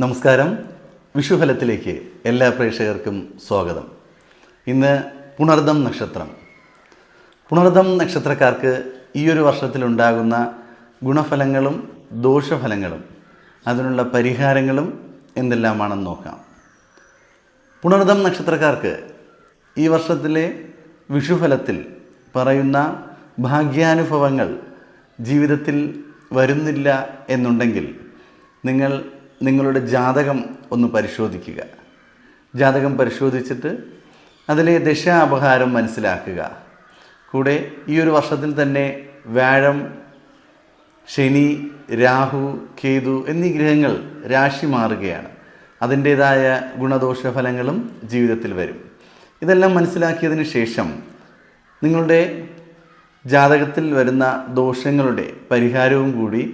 നമസ്കാരം. വിഷുഫലത്തിലേക്ക് എല്ലാ പ്രേക്ഷകർക്കും സ്വാഗതം. ഇന്ന് പുണർദം നക്ഷത്രം. പുണർദം നക്ഷത്രക്കാർക്ക് ഈ ഒരു വർഷത്തിലുണ്ടാകുന്ന ഗുണഫലങ്ങളും ദോഷഫലങ്ങളും അതിനുള്ള പരിഹാരങ്ങളും എന്തെല്ലാമാണെന്ന് നോക്കാം. പുണർദം നക്ഷത്രക്കാർക്ക് ഈ വർഷത്തിലെ വിഷുഫലത്തിൽ പറയുന്ന ഭാഗ്യാനുഭവങ്ങൾ ജീവിതത്തിൽ വരുന്നില്ല എന്നുണ്ടെങ്കിൽ നിങ്ങളുടെ ജാതകം ഒന്ന് പരിശോധിക്കുക. ജാതകം പരിശോധിച്ചിട്ട് അതിലെ ദശാപഹാരം മനസ്സിലാക്കുക. കൂടെ ഈ ഒരു വർഷത്തിൽ തന്നെ വ്യാഴം, ശനി, രാഹു, കേതു എന്നീ ഗ്രഹങ്ങൾ രാശി മാറുകയാണ്. അതിൻ്റേതായ ഗുണദോഷ ഫലങ്ങളും ജീവിതത്തിൽ വരും. ഇതെല്ലാം മനസ്സിലാക്കിയതിന് ശേഷം നിങ്ങളുടെ ജാതകത്തിൽ വരുന്ന ദോഷങ്ങളുടെ പരിഹാരവും കൂടി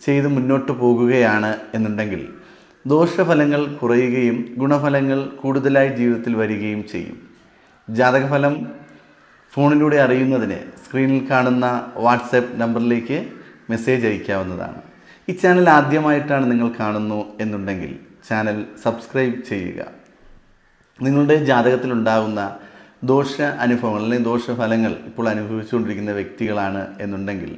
ചെയ്ത് മുന്നോട്ട് പോകുകയാണ് എന്നുണ്ടെങ്കിൽ ദോഷഫലങ്ങൾ കുറയുകയും ഗുണഫലങ്ങൾ കൂടുതലായി ജീവിതത്തിൽ വരികയും ചെയ്യും. ജാതകഫലം ഫോണിലൂടെ അറിയുന്നതിന് സ്ക്രീനിൽ കാണുന്ന വാട്സാപ്പ് നമ്പറിലേക്ക് മെസ്സേജ് അയക്കാവുന്നതാണ്. ഈ ചാനൽ ആദ്യമായിട്ടാണ് നിങ്ങൾ കാണുന്നു എന്നുണ്ടെങ്കിൽ ചാനൽ സബ്സ്ക്രൈബ് ചെയ്യുക. നിങ്ങളുടെ ജാതകത്തിലുണ്ടാകുന്ന ദോഷ അനുഭവങ്ങൾ അല്ലെങ്കിൽ ദോഷഫലങ്ങൾ ഇപ്പോൾ അനുഭവിച്ചുകൊണ്ടിരിക്കുന്ന വ്യക്തികളാണ് എന്നുണ്ടെങ്കിൽ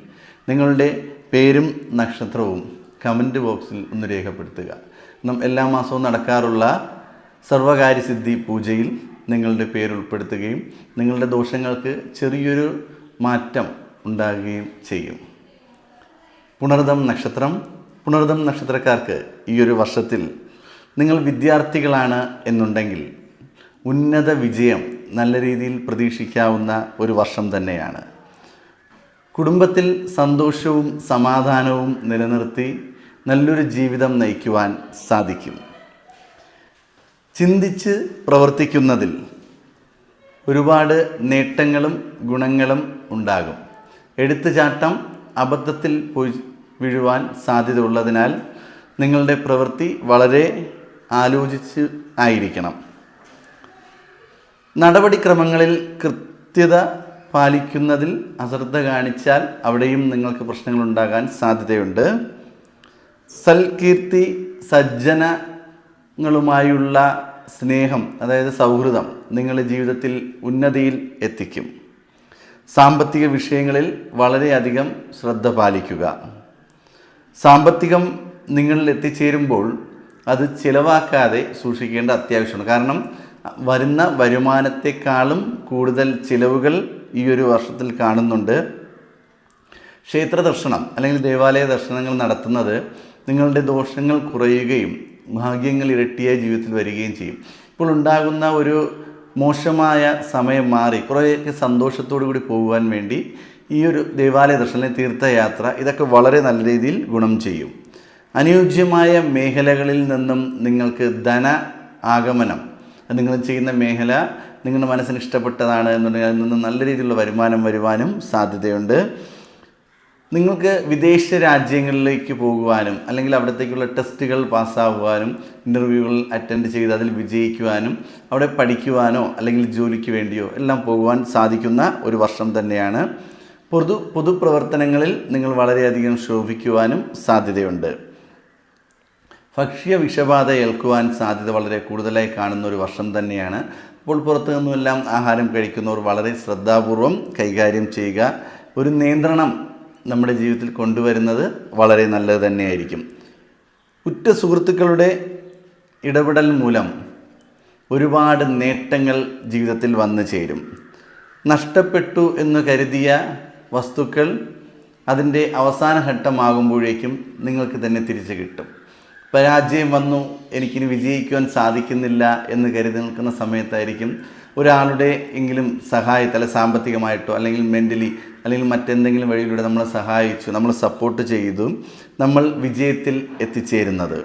നിങ്ങളുടെ പേരും നക്ഷത്രവും കമൻറ്റ് ബോക്സിൽ ഒന്ന് രേഖപ്പെടുത്തുക. എല്ലാ മാസവും നടക്കാറുള്ള സർവകാര്യസിദ്ധി പൂജയിൽ നിങ്ങളുടെ പേര് ഉൾപ്പെടുത്തുകയും നിങ്ങളുടെ ദോഷങ്ങൾക്ക് ചെറിയൊരു മാറ്റം ഉണ്ടാകുകയും ചെയ്യും. പുണർദം നക്ഷത്രം. പുണർദം നക്ഷത്രക്കാർക്ക് ഈ ഒരു വർഷത്തിൽ നിങ്ങൾ വിദ്യാർത്ഥികളാണ് എന്നുണ്ടെങ്കിൽ ഉന്നത വിജയം നല്ല രീതിയിൽ പ്രതീക്ഷിക്കാവുന്ന ഒരു വർഷം തന്നെയാണ്. കുടുംബത്തിൽ സന്തോഷവും സമാധാനവും നിലനിർത്തി നല്ലൊരു ജീവിതം നയിക്കുവാൻ സാധിക്കും. ചിന്തിച്ച് പ്രവർത്തിക്കുന്നതിൽ ഒരുപാട് നേട്ടങ്ങളും ഗുണങ്ങളും ഉണ്ടാകും. എടുത്തുചാട്ടം അബദ്ധത്തിൽ പോയി വീഴുവാൻ സാധ്യത ഉള്ളതിനാൽ നിങ്ങളുടെ പ്രവൃത്തി വളരെ ആലോചിച്ച് ആയിരിക്കണം. നടപടിക്രമങ്ങളിൽ കൃത്യത പാലിക്കുന്നതിൽ അശ്രദ്ധ കാണിച്ചാൽ അവിടെയും നിങ്ങൾക്ക് പ്രശ്നങ്ങളുണ്ടാകാൻ സാധ്യതയുണ്ട്. സൽകീർത്തി, സജ്ജനങ്ങളുമായുള്ള സ്നേഹം, അതായത് സൗഹൃദം നിങ്ങളുടെ ജീവിതത്തിൽ ഉന്നതിയിൽ എത്തിക്കും. സാമ്പത്തിക വിഷയങ്ങളിൽ വളരെയധികം ശ്രദ്ധ പാലിക്കുക. സാമ്പത്തികം നിങ്ങളിൽ എത്തിച്ചേരുമ്പോൾ അത് ചിലവാക്കാതെ സൂക്ഷിക്കേണ്ട അത്യാവശ്യമാണ്. കാരണം വരുന്ന വരുമാനത്തെക്കാളും കൂടുതൽ ചിലവുകൾ ഈ ഒരു വർഷത്തിൽ കാണുന്നുണ്ട്. ക്ഷേത്ര ദർശനം അല്ലെങ്കിൽ ദേവാലയ ദർശനങ്ങൾ നടത്തുന്നത് നിങ്ങളുടെ ദോഷങ്ങൾ കുറയുകയും ഭാഗ്യങ്ങൾ ഇരട്ടിയായി ജീവിതത്തിൽ വരികയും ചെയ്യും. ഇപ്പോൾ ഉണ്ടാകുന്ന ഒരു മോശമായ സമയം മാറി കുറേയൊക്കെ സന്തോഷത്തോടു കൂടി പോകുവാൻ വേണ്ടി ഈ ഒരു ദേവാലയ ദർശനം, തീർത്ഥയാത്ര ഇതൊക്കെ വളരെ നല്ല രീതിയിൽ ഗുണം ചെയ്യും. അനുയോജ്യമായ മേഖലകളിൽ നിന്നും നിങ്ങൾക്ക് ധന ആഗമനം, നിങ്ങൾ ചെയ്യുന്ന മേഖല നിങ്ങളുടെ മനസ്സിന് ഇഷ്ടപ്പെട്ടതാണ് എന്നുണ്ടെങ്കിൽ അതിൽ നിന്ന് നല്ല രീതിയിലുള്ള വരുമാനം വരുവാനും സാധ്യതയുണ്ട്. നിങ്ങൾക്ക് വിദേശ രാജ്യങ്ങളിലേക്ക് പോകുവാനും അല്ലെങ്കിൽ അവിടത്തേക്കുള്ള ടെസ്റ്റുകൾ പാസ്സാകുവാനും ഇൻ്റർവ്യൂകൾ അറ്റൻഡ് ചെയ്ത് അതിൽ വിജയിക്കുവാനും അവിടെ പഠിക്കുവാനോ അല്ലെങ്കിൽ ജോലിക്ക് വേണ്ടിയോ എല്ലാം പോകുവാൻ സാധിക്കുന്ന ഒരു വർഷം തന്നെയാണ്. പൊതുപ്രവർത്തനങ്ങളിൽ നിങ്ങൾ വളരെയധികം ശോഭിക്കുവാനും സാധ്യതയുണ്ട്. ഭക്ഷ്യ വിഷബാധ ഏൽക്കുവാൻ സാധ്യത വളരെ കൂടുതലായി കാണുന്ന ഒരു വർഷം തന്നെയാണ്. അപ്പോൾ പുറത്തു നിന്നുമെല്ലാം ആഹാരം കഴിക്കുന്നവർ വളരെ ശ്രദ്ധാപൂർവം കൈകാര്യം ചെയ്യുക. ഒരു നിയന്ത്രണം നമ്മുടെ ജീവിതത്തിൽ കൊണ്ടുവരുന്നത് വളരെ നല്ലത് തന്നെയായിരിക്കും. ഉറ്റ സുഹൃത്തുക്കളുടെ ഇടപെടൽ മൂലം ഒരുപാട് നേട്ടങ്ങൾ ജീവിതത്തിൽ വന്നു ചേരും. നഷ്ടപ്പെട്ടു എന്ന് കരുതിയ വസ്തുക്കൾ അതിൻ്റെ അവസാന ഘട്ടമാകുമ്പോഴേക്കും നിങ്ങൾക്ക് തന്നെ തിരിച്ചു കിട്ടും. പരാജയം വന്നു, എനിക്കിനി വിജയിക്കുവാൻ സാധിക്കുന്നില്ല എന്ന് കരുതി നിൽക്കുന്ന സമയത്തായിരിക്കും ഒരാളുടെ എങ്കിലും സഹായത്തിൽ, സാമ്പത്തികമായിട്ടോ അല്ലെങ്കിൽ മെൻ്റലി അല്ലെങ്കിൽ മറ്റെന്തെങ്കിലും വഴിയിലൂടെ നമ്മളെ സഹായിച്ചു, നമ്മൾ സപ്പോർട്ട് ചെയ്തു നമ്മൾ വിജയത്തിൽ എത്തിച്ചേരുന്നത്.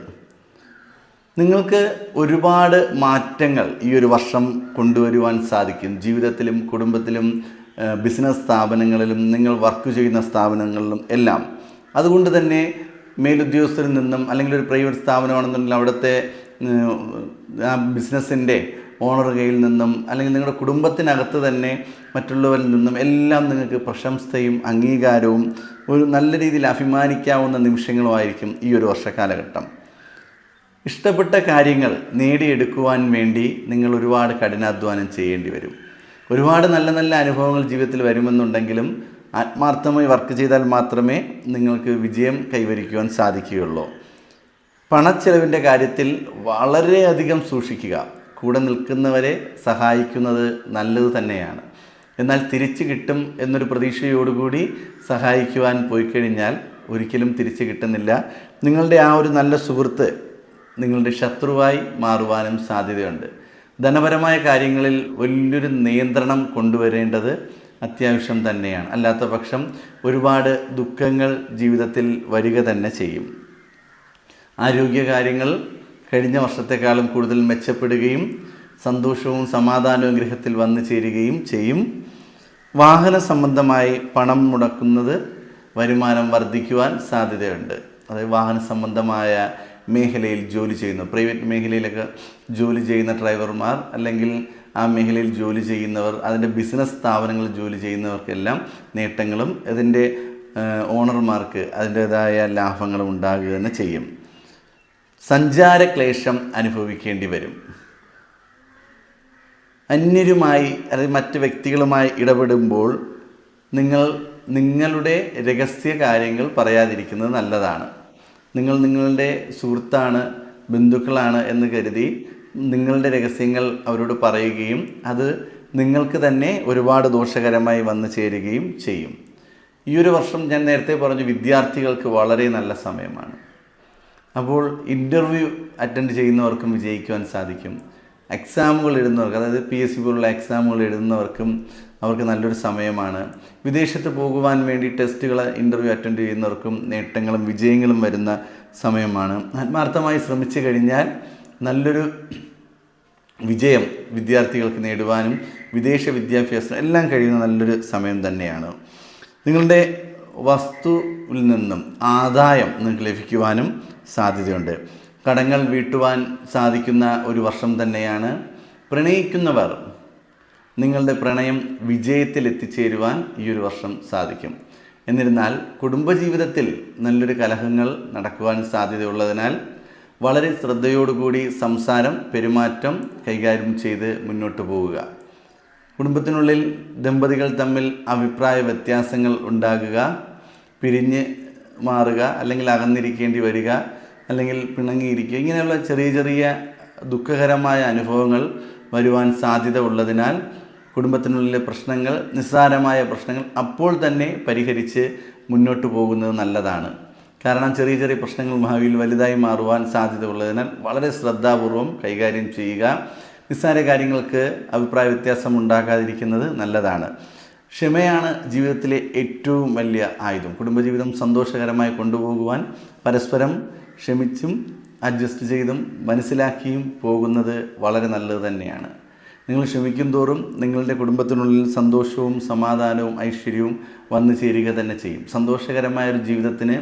നിങ്ങൾക്ക് ഒരുപാട് മാറ്റങ്ങൾ ഈ ഒരു വർഷം കൊണ്ടുവരുവാൻ സാധിക്കും. ജീവിതത്തിലും കുടുംബത്തിലും ബിസിനസ് സ്ഥാപനങ്ങളിലും നിങ്ങൾ വർക്ക് ചെയ്യുന്ന സ്ഥാപനങ്ങളിലും എല്ലാം. അതുകൊണ്ട് തന്നെ മേലുദ്യോഗസ്ഥരിൽ നിന്നും അല്ലെങ്കിൽ ഒരു പ്രൈവറ്റ് സ്ഥാപനമാണെന്നുണ്ടെങ്കിൽ അവിടുത്തെ ബിസിനസ്സിൻ്റെ ഓണർ കയ്യിൽ നിന്നും അല്ലെങ്കിൽ നിങ്ങളുടെ കുടുംബത്തിനകത്ത് തന്നെ മറ്റുള്ളവരിൽ നിന്നും എല്ലാം നിങ്ങൾക്ക് പ്രശംസയും ഇഷ്ടപ്പെട്ട കാര്യങ്ങൾ നേടിയെടുക്കുവാൻ വേണ്ടി നിങ്ങൾ ഒരുപാട് കഠിനാധ്വാനം ചെയ്യേണ്ടി വരും. ഒരുപാട് നല്ല നല്ല അനുഭവങ്ങൾ ജീവിതത്തിൽ വരുമെന്നുണ്ടെങ്കിലും ആത്മാർത്ഥമായി വർക്ക് ചെയ്താൽ മാത്രമേ നിങ്ങൾക്ക് വിജയം കൈവരിക്കുവാൻ സാധിക്കുകയുള്ളൂ. പണച്ചെലവിൻ്റെ കാര്യത്തിൽ വളരെയധികം സൂക്ഷിക്കുക. കൂടെ നിൽക്കുന്നവരെ സഹായിക്കുന്നത് നല്ലത് തന്നെയാണ്. എന്നാൽ തിരിച്ചു കിട്ടും എന്നൊരു പ്രതീക്ഷയോടുകൂടി സഹായിക്കുവാൻ പോയി കഴിഞ്ഞാൽ ഒരിക്കലും തിരിച്ചു കിട്ടുന്നില്ല. നിങ്ങളുടെ ആ ഒരു നല്ല സുഹൃത്ത് നിങ്ങളുടെ ശത്രുവായി മാറുവാനും സാധ്യതയുണ്ട്. ധനപരമായ കാര്യങ്ങളിൽ വലിയൊരു നിയന്ത്രണം കൊണ്ടുവരേണ്ടത് അത്യാവശ്യം തന്നെയാണ്. അല്ലാത്ത പക്ഷം ഒരുപാട് ദുഃഖങ്ങൾ ജീവിതത്തിൽ വരിക തന്നെ ചെയ്യും. ആരോഗ്യകാര്യങ്ങൾ കഴിഞ്ഞ വർഷത്തെക്കാളും കൂടുതൽ മെച്ചപ്പെടുകയും സന്തോഷവും സമാധാനവും ഗൃഹത്തിൽ വന്നു ചേരുകയും ചെയ്യും. വാഹന സംബന്ധമായി പണം മുടക്കുന്നത് വരുമാനം വർദ്ധിക്കുവാൻ സാധ്യതയുണ്ട്. അതായത് വാഹന സംബന്ധമായ മേഖലയിൽ ജോലി ചെയ്യുന്നു, പ്രൈവറ്റ് മേഖലയിലൊക്കെ ജോലി ചെയ്യുന്ന ഡ്രൈവർമാർ, അല്ലെങ്കിൽ ആ മേഖലയിൽ ജോലി ചെയ്യുന്നവർ, അതിൻ്റെ ബിസിനസ് സ്ഥാപനങ്ങളിൽ ജോലി ചെയ്യുന്നവർക്കെല്ലാം നേട്ടങ്ങളും അതിൻ്റെ ഓണർമാർക്ക് അതിൻ്റേതായ ലാഭങ്ങളും ഉണ്ടാകുക തന്നെ ചെയ്യും. സഞ്ചാരക്ലേശം അനുഭവിക്കേണ്ടി വരും. അന്യരുമായി അല്ലെങ്കിൽ മറ്റ് വ്യക്തികളുമായി ഇടപെടുമ്പോൾ നിങ്ങളുടെ രഹസ്യ കാര്യങ്ങൾ പറയാതിരിക്കുന്നത് നല്ലതാണ്. നിങ്ങളുടെ സുഹൃത്താണ്, ബന്ധുക്കളാണ് എന്ന് കരുതി നിങ്ങളുടെ രഹസ്യങ്ങൾ അവരോട് പറയുകയും അത് നിങ്ങൾക്ക് തന്നെ ഒരുപാട് ദോഷകരമായി വന്നു ചേരുകയും ചെയ്യും. ഈ ഒരു വർഷം ഞാൻ നേരത്തെ പറഞ്ഞു, വിദ്യാർത്ഥികൾക്ക് വളരെ നല്ല സമയമാണ്. അപ്പോൾ ഇൻ്റർവ്യൂ അറ്റൻഡ് ചെയ്യുന്നവർക്കും വിജയിക്കുവാൻ സാധിക്കും. എക്സാമുകൾ എഴുതുന്നവർക്ക്, അതായത് PSC പോലുള്ള എക്സാമുകൾ എഴുതുന്നവർക്കും അവർക്ക് നല്ലൊരു സമയമാണ്. വിദേശത്ത് പോകുവാൻ വേണ്ടി ടെസ്റ്റുകൾ ഇൻ്റർവ്യൂ അറ്റൻഡ് ചെയ്യുന്നവർക്കും നേട്ടങ്ങളും വിജയങ്ങളും വരുന്ന സമയമാണ്. ആത്മാർത്ഥമായി ശ്രമിച്ചു കഴിഞ്ഞാൽ നല്ലൊരു വിജയം വിദ്യാർത്ഥികൾക്ക് നേടുവാനും വിദേശ വിദ്യാഭ്യാസം എല്ലാം കഴിയുന്ന നല്ലൊരു സമയം തന്നെയാണ്. നിങ്ങളുടെ വസ്തുവിൽ നിന്നും ആദായം നിങ്ങൾക്ക് ലഭിക്കുവാനും സാധ്യതയുണ്ട്. കടങ്ങൾ വീട്ടുവാൻ സാധിക്കുന്ന ഒരു വർഷം തന്നെയാണ്. പ്രണയിക്കുന്നവർ നിങ്ങളുടെ പ്രണയം വിജയത്തിൽ എത്തിച്ചേരുവാൻ ഈ ഒരു വർഷം സാധിക്കും. എന്നിരുന്നാൽ കുടുംബജീവിതത്തിൽ നല്ലൊരു കലഹങ്ങൾ നടക്കുവാൻ സാധ്യതയുള്ളതിനാൽ വളരെ ശ്രദ്ധയോടുകൂടി സംസാരം, പെരുമാറ്റം കൈകാര്യം ചെയ്ത് മുന്നോട്ട് പോവുക. കുടുംബത്തിനുള്ളിൽ ദമ്പതികൾ തമ്മിൽ അഭിപ്രായ വ്യത്യാസങ്ങൾ ഉണ്ടാകുക, പിരിഞ്ഞ് മാറുക, അല്ലെങ്കിൽ അകന്നിരിക്കേണ്ടി വരിക, അല്ലെങ്കിൽ പിണങ്ങിയിരിക്കുക, ഇങ്ങനെയുള്ള ചെറിയ ചെറിയ ദുഃഖകരമായ അനുഭവങ്ങൾ വരുവാൻ സാധ്യത ഉള്ളതിനാൽ കുടുംബത്തിനുള്ളിലെ പ്രശ്നങ്ങൾ, നിസ്സാരമായ പ്രശ്നങ്ങൾ അപ്പോൾ തന്നെ പരിഹരിച്ച് മുന്നോട്ട് പോകുന്നത് നല്ലതാണ്. കാരണം ചെറിയ ചെറിയ പ്രശ്നങ്ങൾ ഭാവിയിൽ വലുതായി മാറുവാൻ സാധ്യത ഉള്ളതിനാൽ വളരെ ശ്രദ്ധാപൂർവം കൈകാര്യം ചെയ്യുക. നിസ്സാര കാര്യങ്ങൾക്ക് അഭിപ്രായ വ്യത്യാസം ഉണ്ടാകാതിരിക്കുന്നത് നല്ലതാണ്. ക്ഷമയാണ് ജീവിതത്തിലെ ഏറ്റവും വലിയ ആയുധം. കുടുംബജീവിതം സന്തോഷകരമായി കൊണ്ടുപോകുവാൻ പരസ്പരം ക്ഷമിച്ചും അഡ്ജസ്റ്റ് ചെയ്തും മനസ്സിലാക്കിയും പോകുന്നത് വളരെ നല്ലത് തന്നെയാണ്. നിങ്ങൾ ക്ഷമിക്കും തോറും നിങ്ങളുടെ കുടുംബത്തിനുള്ളിൽ സന്തോഷവും സമാധാനവും ഐശ്വര്യവും വന്നു ചേരുക തന്നെ ചെയ്യും. സന്തോഷകരമായൊരു ജീവിതത്തിന്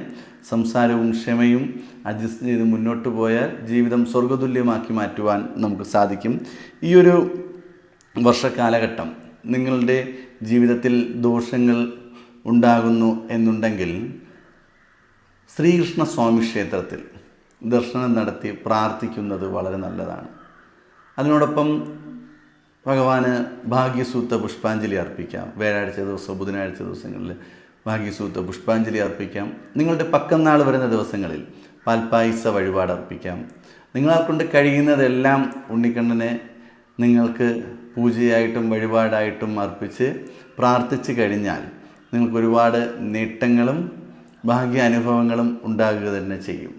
സംസാരവും ക്ഷമയും അഡ്ജസ്റ്റ് ചെയ്ത് മുന്നോട്ട് പോയാൽ ജീവിതം സ്വർഗ്ഗതുല്യമാക്കി മാറ്റുവാൻ നമുക്ക് സാധിക്കും. ഈ ഒരു വർഷക്കാലഘട്ടം നിങ്ങളുടെ ജീവിതത്തിൽ ദോഷങ്ങൾ ഉണ്ടാകുന്നു എന്നുണ്ടെങ്കിൽ ശ്രീകൃഷ്ണ സ്വാമി ക്ഷേത്രത്തിൽ ദർശനം നടത്തി പ്രാർത്ഥിക്കുന്നത് വളരെ നല്ലതാണ്. അതിനോടൊപ്പം ഭഗവാന് ഭാഗ്യസൂക്ത പുഷ്പാഞ്ജലി അർപ്പിക്കാം. വ്യാഴാഴ്ച ദിവസം, ബുധനാഴ്ച ദിവസങ്ങളിൽ ഭാഗ്യസൂക്ത പുഷ്പാഞ്ജലി അർപ്പിക്കാം. നിങ്ങളുടെ പക്കന്നാൾ വരുന്ന ദിവസങ്ങളിൽ പാൽപ്പായസ വഴിപാട് അർപ്പിക്കാം. നിങ്ങളെ കൊണ്ട് കഴിയുന്നതെല്ലാം ഉണ്ണിക്കണ്ണനെ നിങ്ങൾക്ക് പൂജയായിട്ടും വഴിപാടായിട്ടും അർപ്പിച്ച് പ്രാർത്ഥിച്ച് കഴിഞ്ഞാൽ നിങ്ങൾക്ക് ഒരുപാട് നേട്ടങ്ങളും ഭാഗ്യാനുഭവങ്ങളും ഉണ്ടാകുക തന്നെ ചെയ്യും.